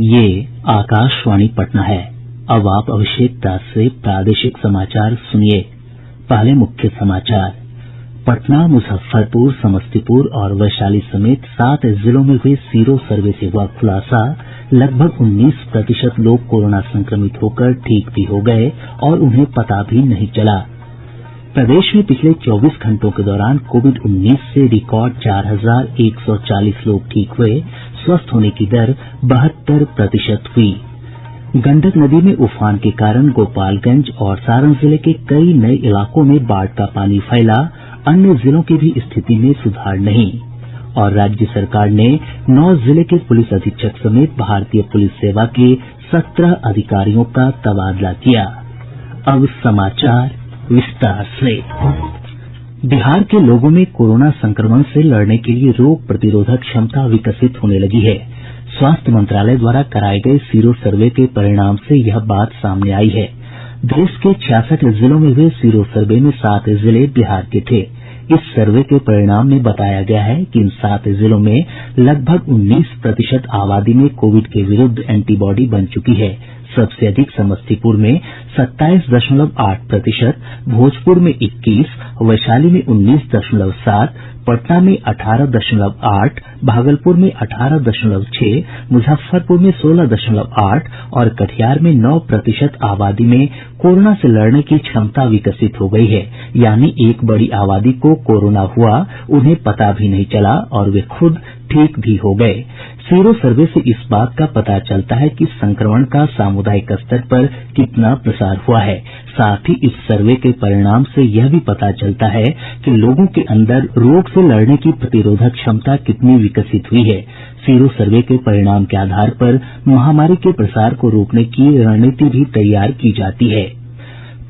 ये आकाशवाणी पटना है। अब आप अभिषेक दास से प्रादेशिक समाचार सुनिए। पहले मुख्य समाचार। पटना, मुजफ्फरपुर, समस्तीपुर और वैशाली समेत 7 जिलों में हुए सीरो सर्वे से हुआ खुलासा, लगभग 19% लोग कोरोना संक्रमित होकर ठीक भी हो गए और उन्हें पता भी नहीं चला। प्रदेश में पिछले 24 घंटों के दौरान कोविड-19 से रिकॉर्ड 4,140 लोग ठीक हुए। स्वस्थ होने की दर 72% हुई। गंडक नदी में उफान के कारण गोपालगंज और सारण जिले के कई नये इलाकों में बाढ़ का पानी फैला, अन्य जिलों की भी स्थिति में सुधार नहीं। और राज्य सरकार ने 9 जिले के पुलिस अधीक्षक समेत भारतीय पुलिस सेवा के 17 अधिकारियों का तबादला किया। अब समाचार विस्तार से। बिहार के लोगों में कोरोना संक्रमण से लड़ने के लिए रोग प्रतिरोधक क्षमता विकसित होने लगी है। स्वास्थ्य मंत्रालय द्वारा कराये गये सीरो सर्वे के परिणाम से यह बात सामने आई है। देश के 66 जिलों में हुए सीरो सर्वे में 7 जिले बिहार के थे। इस सर्वे के परिणाम में बताया गया है कि इन 7 जिलों में लगभग 19% आबादी में कोविड के विरुद्ध एंटीबॉडी बन चुकी है। सबसे अधिक समस्तीपुर में 27.8%, भोजपुर में 21%, वैशाली में 19.7%, पटना में 18.8%, भागलपुर में 18.6%, मुजफ्फरपुर में 16.8% और कटिहार में 9% आबादी में कोरोना से लड़ने की क्षमता विकसित हो गई है। यानी एक बड़ी आबादी को कोरोना हुआ, उन्हें पता भी नहीं चला और वे खुद ठीक भी हो गए। सीरो सर्वे से इस बात का पता चलता है कि संक्रमण का सामुदायिक स्तर पर कितना प्रसार हुआ है। साथ ही इस सर्वे के परिणाम से यह भी पता चलता है कि लोगों के अंदर रोग से लड़ने की प्रतिरोधक क्षमता कितनी विकसित हुई है। सीरो सर्वे के परिणाम के आधार पर महामारी के प्रसार को रोकने की रणनीति भी तैयार की जाती है।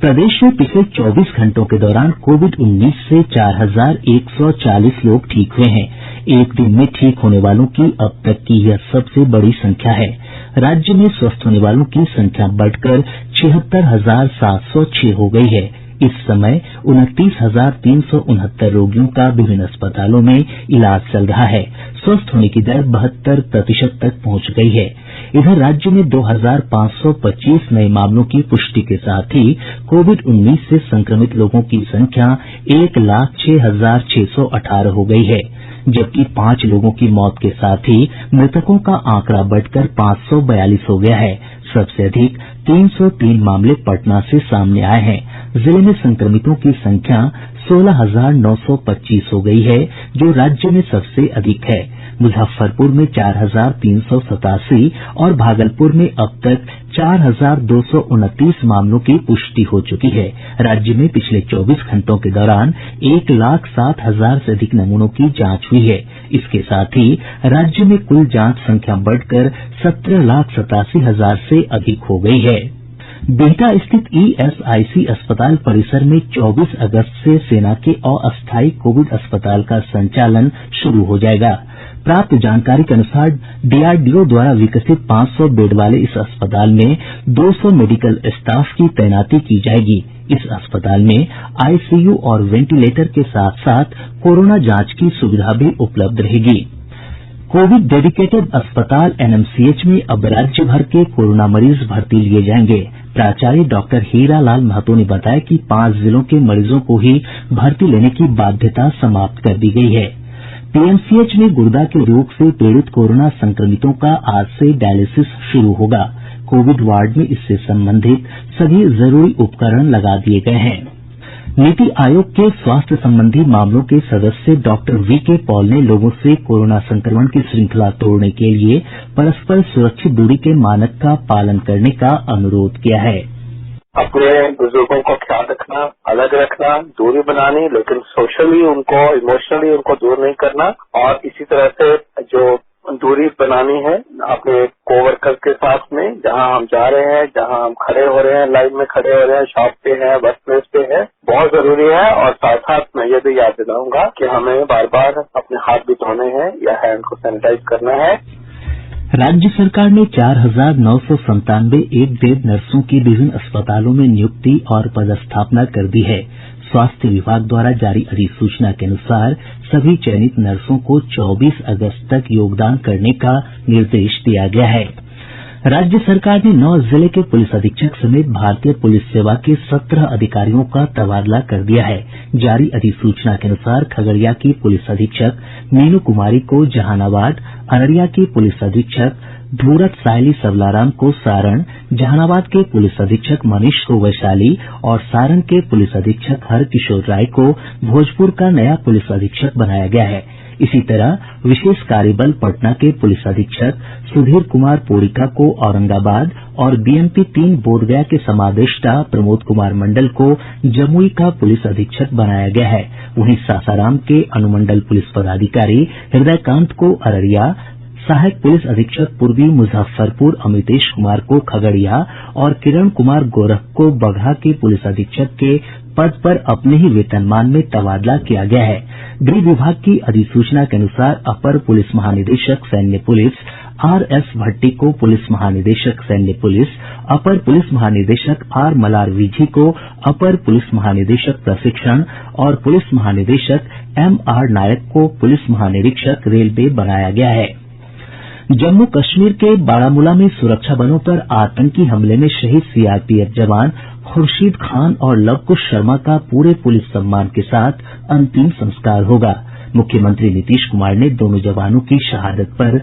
प्रदेश में पिछले 24 घंटों के दौरान कोविड-19 से 4,140 लोग ठीक हुए हैं। एक दिन में ठीक होने वालों की अब तक की यह सबसे बड़ी संख्या है। राज्य में स्वस्थ होने वालों की संख्या बढ़कर 76,706 हो गई है। इस समय 29,369 रोगियों का विभिन्न अस्पतालों में इलाज चल रहा है। स्वस्थ होने की दर 72% तक पहुंच गई है। इधर राज्य में 2,525 नये मामलों की पुष्टि के साथ ही कोविड-19 से संक्रमित लोगों की संख्या 1,06,618 हो गई है, जबकि 5 लोगों की मौत के साथ ही मृतकों का आंकड़ा बढ़कर 542 हो गया है। सबसे अधिक 303 मामले पटना से सामने आये हैं। जिले में संक्रमितों की संख्या 16,925 हो गई है, जो राज्य में सबसे अधिक है। मुजफ्फरपुर में 4,387 और भागलपुर में अब तक 4,229 मामलों की पुष्टि हो चुकी है। राज्य में पिछले 24 घंटों के दौरान 1,07,000 से अधिक नमूनों की जांच हुई है। इसके साथ ही राज्य में कुल जांच संख्या बढ़कर 17,87,000 से अधिक हो गई है। बिहटा स्थित ईएसआईसी अस्पताल परिसर में 24 अगस्त से सेना के अस्थायी कोविड अस्पताल का संचालन शुरू हो जाएगा। प्राप्त जानकारी के अनुसार डीआरडीओ द्वारा विकसित 500 बेड वाले इस अस्पताल में 200 मेडिकल स्टाफ की तैनाती की जाएगी। इस अस्पताल में आईसीयू और वेंटिलेटर के साथ साथ कोरोना जांच की सुविधा भी उपलब्ध रहेगी। कोविड डेडिकेटेड अस्पताल एनएमसीएच में अब राज्य भर के कोरोना मरीज भर्ती लिए जाएंगे। प्राचार्य डॉक्टर हीरा लाल महतो ने बताया कि 5 जिलों के मरीजों को ही भर्ती लेने की बाध्यता समाप्त कर दी गई है। पीएमसीएच में गुर्दा के रोग से पीड़ित कोरोना संक्रमितों का आज से डायलिसिस शुरू होगा। कोविड वार्ड में इससे संबंधित सभी जरूरी उपकरण लगा दिए गए हैं। नीति आयोग के स्वास्थ्य संबंधी मामलों के सदस्य डॉक्टर वीके पॉल ने लोगों से कोरोना संक्रमण की श्रृंखला तोड़ने के लिए परस्पर सुरक्षित दूरी के मानक का पालन करने का अनुरोध किया है। अपने बुजुर्गों का ख्याल रखना, अलग रखना, दूरी बनानी, लेकिन सोशली उनको, इमोशनली उनको दूर नहीं करना। और इसी तरह से जो दूरी बनानी है अपने कोवर्कर के साथ में, जहां हम जा रहे हैं, जहां हम खड़े हो रहे हैं, लाइन में खड़े हो रहे हैं, शॉप पे हैं, वर्क प्लेस पे है, बहुत जरूरी है। और साथ साथ मैं ये भी याद दिलाऊंगा कि हमें बार बार अपने हाथ भी धोने हैं या हैंड को सैनिटाइज करना है। राज्य सरकार ने 4,997 एक ग्रेड नर्सों की विभिन्न अस्पतालों में नियुक्ति और पदस्थापना कर दी है। स्वास्थ्य विभाग द्वारा जारी अधिसूचना के अनुसार सभी चयनित नर्सों को 24 अगस्त तक योगदान करने का निर्देश दिया गया है। राज्य सरकार ने 9 जिले के पुलिस अधीक्षक समेत भारतीय पुलिस सेवा के 17 अधिकारियों का तबादला कर दिया है। जारी अधिसूचना के अनुसार खगड़िया की पुलिस अधीक्षक मीनू कुमारी को जहानाबाद, अररिया की पुलिस अधीक्षक धूरत सायली सबलाराम को सारण, जहानाबाद के पुलिस अधीक्षक मनीष को वैशाली और सारण के पुलिस अधीक्षक हरकिशोर राय को भोजपुर का नया पुलिस अधीक्षक बनाया गया है। इसी तरह विशेष कार्यबल पटना के पुलिस अधीक्षक सुधीर कुमार पोरिका को औरंगाबाद और बीएमपी 3 बोधगया के समादेष्टा प्रमोद कुमार मंडल को जमुई का पुलिस अधीक्षक बनाया गया है। वहीं सासाराम के अनुमंडल पुलिस पदाधिकारी हृदयकांत को अररिया, सहायक पुलिस अधीक्षक पूर्वी मुजफ्फरपुर अमितेश कुमार को खगड़िया और किरण कुमार गोरख को बगहा के पुलिस अधीक्षक के पद पर अपने ही वेतनमान में तबादला किया गया है। गृह विभाग की अधिसूचना के अनुसार अपर पुलिस महानिदेशक सैन्य पुलिस आर.एस. भट्टी को पुलिस महानिदेशक सैन्य पुलिस, अपर पुलिस महानिदेशक आर. मलार विझी को अपर पुलिस महानिदेशक प्रशिक्षण और पुलिस महानिदेशक एम.आर. नायक को पुलिस महानिरीक्षक रेलवे बनाया गया है। जम्मू कश्मीर के बारामूला में सुरक्षा बलों पर आतंकी हमले में शहीद सीआरपीएफ जवान खुर्शीद खान और लवकुश शर्मा का पूरे पुलिस सम्मान के साथ अंतिम संस्कार होगा। मुख्यमंत्री नीतीश कुमार ने दोनों जवानों की शहादत पर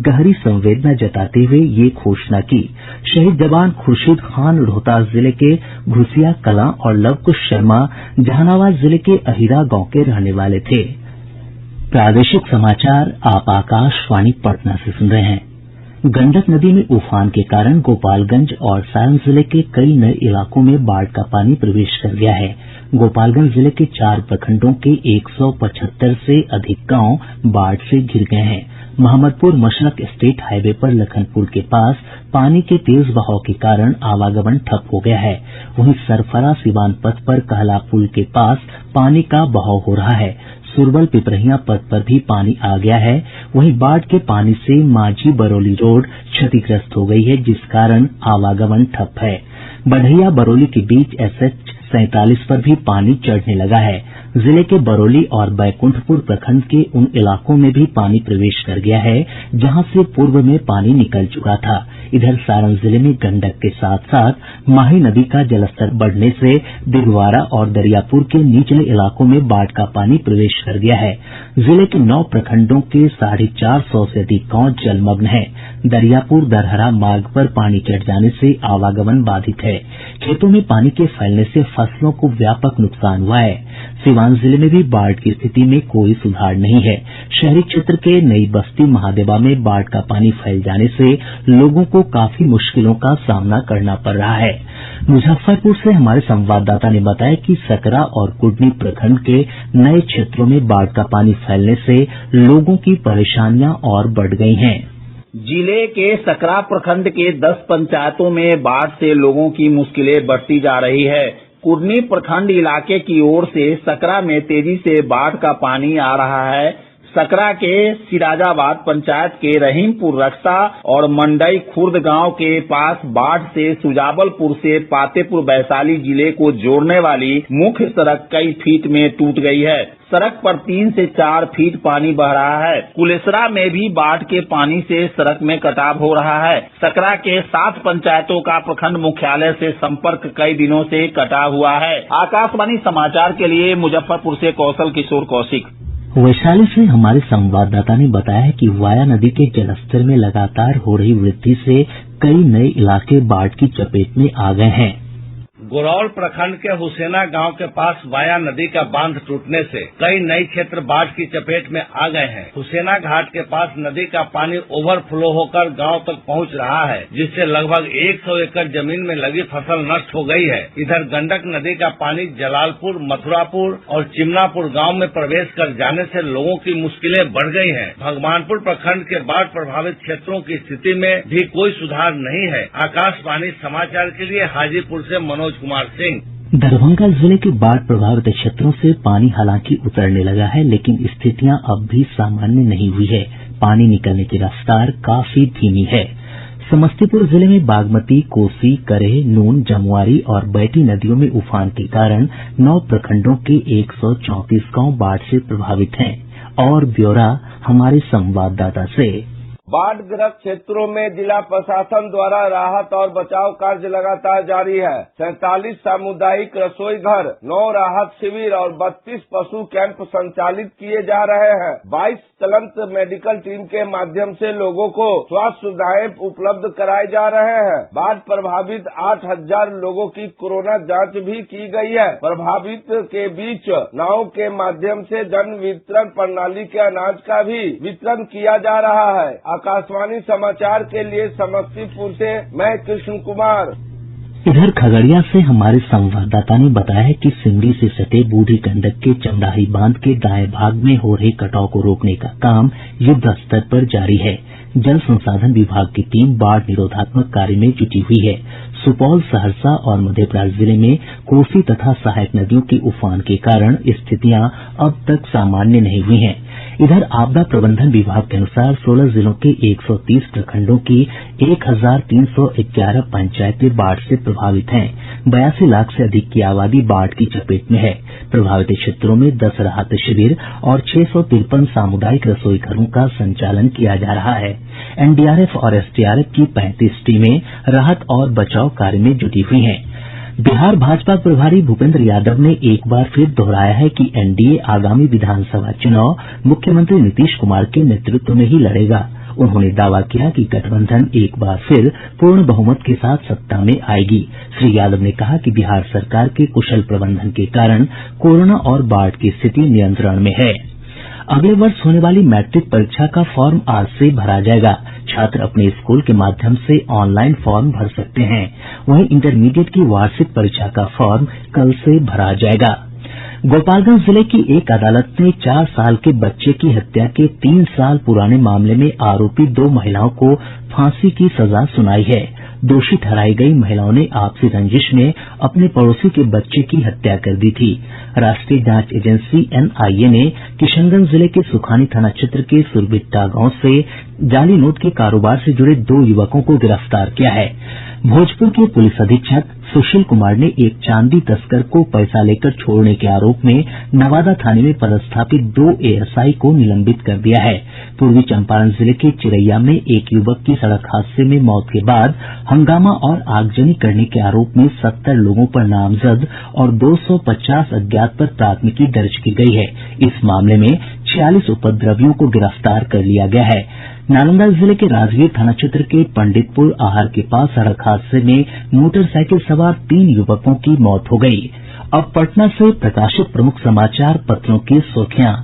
गहरी संवेदना जताते हुए ये घोषणा की। शहीद जवान खुर्शीद खान रोहतास जिले के घुसिया कलां और लवकुश शर्मा जहानाबाद जिले के अहिरा गांव के रहने वाले थे। प्रादेशिक समाचार आप आकाशवाणी पटना से सुन रहे हैं। गंडक नदी में उफान के कारण गोपालगंज और सारण जिले के कई नये इलाकों में बाढ़ का पानी प्रवेश कर गया है। गोपालगंज जिले के 4 प्रखंडों के 175 से अधिक गांव बाढ़ से घिर गए हैं। मोहम्मदपुर मशरक स्टेट हाईवे पर लखनपुर के पास पानी के तेज बहाव के कारण आवागमन ठप हो गया है। वहीं सरफरा सिवान पथ पर कहला पुल के पास पानी का बहाव हो रहा है। सुरबल पिपरहिया पथ पर भी पानी आ गया है। वहीं बाढ़ के पानी से मांझी बरौली रोड क्षतिग्रस्त हो गई है, जिस कारण आवागमन ठप है। बढ़ैया बरौली के बीच एसएच 47 पर भी पानी चढ़ने लगा है। जिले के बरौली और बैकुंठपुर प्रखंड के उन इलाकों में भी पानी प्रवेश कर गया है जहां से पूर्व में पानी निकल चुका था। इधर सारण जिले में गंडक के साथ साथ माही नदी का जलस्तर बढ़ने से दिघवारा और दरियापुर के निचले इलाकों में बाढ़ का पानी प्रवेश कर गया है। जिले के 9 प्रखंडों के 450 से अधिक गांव जलमग्न हैं। दरियापुर दरहरा मार्ग पर पानी चढ़ जाने से आवागमन बाधित है। खेतों में पानी के फैलने से फसलों को व्यापक नुकसान हुआ है। सीवान जिले में भी बाढ़ की स्थिति में कोई सुधार नहीं है। शहरी क्षेत्र के नई बस्ती महादेवा में बाढ़ का पानी फैल जाने से लोगों को काफी मुश्किलों का सामना करना पड़ रहा है। मुजफ्फरपुर से हमारे संवाददाता ने बताया कि सकरा और कुढ़नी प्रखंड के नए क्षेत्रों में बाढ़ का पानी फैलने से लोगों की परेशानियां और बढ़ गई हैं। जिले के सकरा प्रखंड के 10 पंचायतों में बाढ़ से लोगों की मुश्किलें बढ़ती जा रही है। कुढ़नी प्रखंड इलाके की ओर से सकरा में तेजी से बाढ़ का पानी आ रहा है। सकरा के सिराजाबाद पंचायत के रहीमपुर रक्सा और मंडई खुर्द गांव के पास बाढ़ से सुजावलपुर से पातेपुर वैशाली जिले को जोड़ने वाली मुख्य सड़क कई फीट में टूट गई है। सड़क पर 3 से 4 फीट पानी बह रहा है। कुलेसरा में भी बाढ़ के पानी से सड़क में कटाव हो रहा है। सकरा के 7 पंचायतों का प्रखंड मुख्यालय से संपर्क कई दिनों से कटा हुआ है। आकाशवाणी समाचार के लिए मुजफ्फरपुर से कौशल किशोर कौशिक। वैशाली से हमारे संवाददाता ने बताया कि वाया नदी के जलस्तर में लगातार हो रही वृद्धि से कई नए इलाके बाढ़ की चपेट में आ गए हैं। गोरौल प्रखंड के हुसैना गांव के पास वाया नदी का बांध टूटने से कई नई क्षेत्र बाढ़ की चपेट में आ गए हैं। हुसैना घाट के पास नदी का पानी ओवरफ्लो होकर गांव तक पहुंच रहा है, जिससे लगभग 100 एकड़ जमीन में लगी फसल नष्ट हो गई है। इधर गंडक नदी का पानी जलालपुर, मथुरापुर और चिमनापुर गांव में प्रवेश कर जाने से लोगों की मुश्किलें बढ़ गई हैं। भगवानपुर प्रखंड के बाढ़ प्रभावित क्षेत्रों की स्थिति में भी कोई सुधार नहीं है। आकाशवाणी समाचार के लिए हाजीपुर से मनोज कुमार सिंह। दरभंगा जिले के बाढ़ प्रभावित क्षेत्रों से पानी हालांकि उतरने लगा है, लेकिन स्थितियां अब भी सामान्य नहीं हुई है। पानी निकलने की रफ्तार काफी धीमी है। समस्तीपुर जिले में बागमती, कोसी, करेह, नून, जमुआरी और बैती नदियों में उफान के कारण 9 प्रखंडों के 134 गांव बाढ़ से प्रभावित हैं। और ब्यौरा हमारे संवाददाता से। बाढ़ ग्रस्त क्षेत्रों में जिला प्रशासन द्वारा राहत और बचाव कार्य लगातार जारी है। 47 सामुदायिक रसोई घर, 9 राहत शिविर और 32 पशु कैंप संचालित किए जा रहे हैं। 22 चलंत मेडिकल टीम के माध्यम से लोगों को स्वास्थ्य सुविधाएं उपलब्ध कराए जा रहे हैं। बाढ़ प्रभावित 8,000 लोगों की कोरोना जांच भी की गई है। प्रभावित के बीच नाव के माध्यम से जन वितरण प्रणाली के अनाज का भी वितरण किया जा रहा है। आकाशवाणी समाचार के लिए समस्तीपुर से मैं कृष्ण कुमार। इधर खगड़िया से हमारे संवाददाता ने बताया है कि सिमरी से सटे बूढ़ी गंडक के चमराही बांध के दाएं भाग में हो रहे कटाव को रोकने का काम युद्ध स्तर पर जारी है। जल संसाधन विभाग की टीम बाढ़ निरोधात्मक कार्य में जुटी हुई है। सुपौल, सहरसा और मधेपुरा जिले में कोसी तथा सहायक नदियों के उफान के कारण स्थितियां अब तक सामान्य नहीं हुई हैं। इधर आपदा प्रबंधन विभाग के अनुसार 16 जिलों के 130 प्रखंडों की 1,311 पंचायतें बाढ़ से प्रभावित हैं। 82 लाख से अधिक की आबादी बाढ़ की चपेट में है। प्रभावित क्षेत्रों में 10 राहत शिविर और 653 सामुदायिक रसोई घरों का संचालन किया जा रहा है। एनडीआरएफ और एसडीआरएफ की 35 टीमें राहत और बचाव कार्य में जुटी हुई हैं। बिहार भाजपा प्रभारी भूपेंद्र यादव ने एक बार फिर दोहराया है कि एनडीए आगामी विधानसभा चुनाव मुख्यमंत्री नीतीश कुमार के नेतृत्व में ही लड़ेगा। उन्होंने दावा किया कि गठबंधन एक बार फिर पूर्ण बहुमत के साथ सत्ता में आएगी। श्री यादव ने कहा कि बिहार सरकार के कुशल प्रबंधन के कारण कोरोना और बाढ़ की स्थिति नियंत्रण में है। अगले वर्ष होने वाली मैट्रिक परीक्षा का फॉर्म आज से भरा जाएगा। छात्र अपने स्कूल के माध्यम से ऑनलाइन फॉर्म भर सकते हैं। वहीं इंटरमीडिएट की वार्षिक परीक्षा का फॉर्म कल से भरा जाएगा। गोपालगंज जिले की एक अदालत ने 4 साल के बच्चे की हत्या के 3 साल पुराने मामले में आरोपी 2 महिलाओं को फांसी की सजा सुनाई है। दोषी ठहराई गई महिलाओं ने आपसी रंजिश में अपने पड़ोसी के बच्चे की हत्या कर दी थी। राष्ट्रीय जांच एजेंसी एनआईए ने किशनगंज जिले के सुखानी थाना क्षेत्र के सुरबिट्टा गांव से जाली नोट के कारोबार से जुड़े 2 युवकों को गिरफ्तार किया है। भोजपुर के पुलिस अधीक्षक सुशील कुमार ने एक चांदी तस्कर को पैसा लेकर छोड़ने के आरोप में नवादा थाने में पदस्थापित 2 एएसआई को निलंबित कर दिया है। पूर्वी चंपारण जिले के चिरैया में एक युवक की सड़क हादसे में मौत के बाद हंगामा और आगजनी करने के आरोप में 70 लोगों पर नामजद और 250 अज्ञात पर प्राथमिकी दर्ज की गई है। इस मामले में 46 उपद्रवियों को गिरफ्तार कर लिया गया है। नालंदा जिले के राजगीर थाना क्षेत्र के पंडितपुर आहर के पास सड़क हादसे में मोटरसाइकिल सवार 3 युवकों की मौत हो गई। अब पटना से प्रकाशित प्रमुख समाचार पत्रों की सुर्खियां।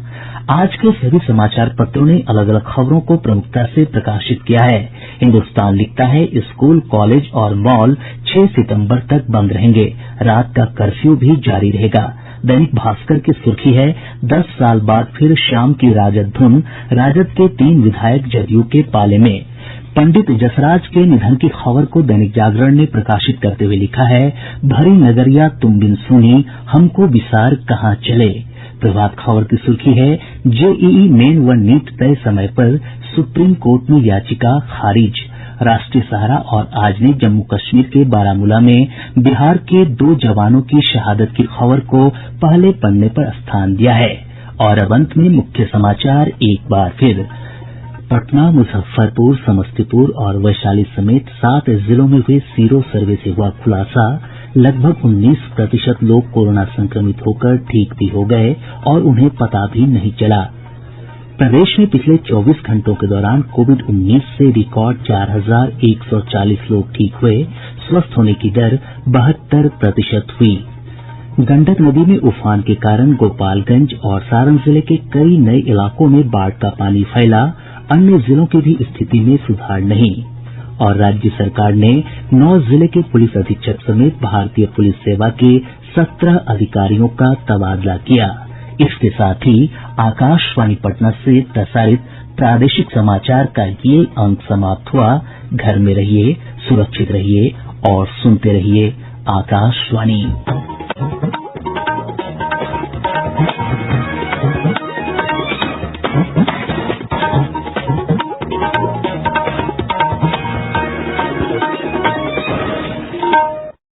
आज के सभी समाचार पत्रों ने अलग अलग खबरों को प्रमुखता से प्रकाशित किया है। हिन्दुस्तान लिखता है स्कूल, कॉलेज और मॉल 6 सितंबर तक बंद रहेंगे। रात का कर्फ्यू भी जारी रहेगा। दैनिक भास्कर की सुर्खी है 10 साल बाद फिर शाम की राजद धुन, राजद के 3 विधायक जदयू के पाले में। पंडित जसराज के निधन की खबर को दैनिक जागरण ने प्रकाशित करते हुए लिखा है भरी नगरिया तुम बिन सुनी, हमको विसार कहाँ चले। प्रभात खबर की सुर्खी है जेईई मेन व नीट तय समय पर सुप्रीम कोर्ट में याचिका खारिज। राष्ट्रीय सहारा और आज ने जम्मू कश्मीर के बारामूला में बिहार के 2 जवानों की शहादत की खबर को पहले पन्ने पर स्थान दिया है। और अब अंत में मुख्य समाचार एक बार फिर। पटना, मुजफ्फरपुर, समस्तीपुर और वैशाली समेत 7 जिलों में हुए सीरो सर्वे से हुआ खुलासा, लगभग 19% लोग कोरोना संक्रमित होकर ठीक भी हो गए और उन्हें पता भी नहीं चला। प्रदेश में पिछले 24 घंटों के दौरान कोविड-19 से रिकॉर्ड 4,140 लोग ठीक हुए। स्वस्थ होने की दर 72% हुई। गंडक नदी में उफान के कारण गोपालगंज और सारण जिले के कई नए इलाकों में बाढ़ का पानी फैला, अन्य जिलों की भी स्थिति में सुधार नहीं। और राज्य सरकार ने 9 जिले के पुलिस अधीक्षक समेत भारतीय पुलिस सेवा के 17 अधिकारियों का तबादला किया। इसके साथ ही आकाशवाणी पटना से प्रसारित प्रादेशिक समाचार का ये अंक समाप्त हुआ। घर में रहिए, सुरक्षित रहिए और सुनते रहिए आकाशवाणी।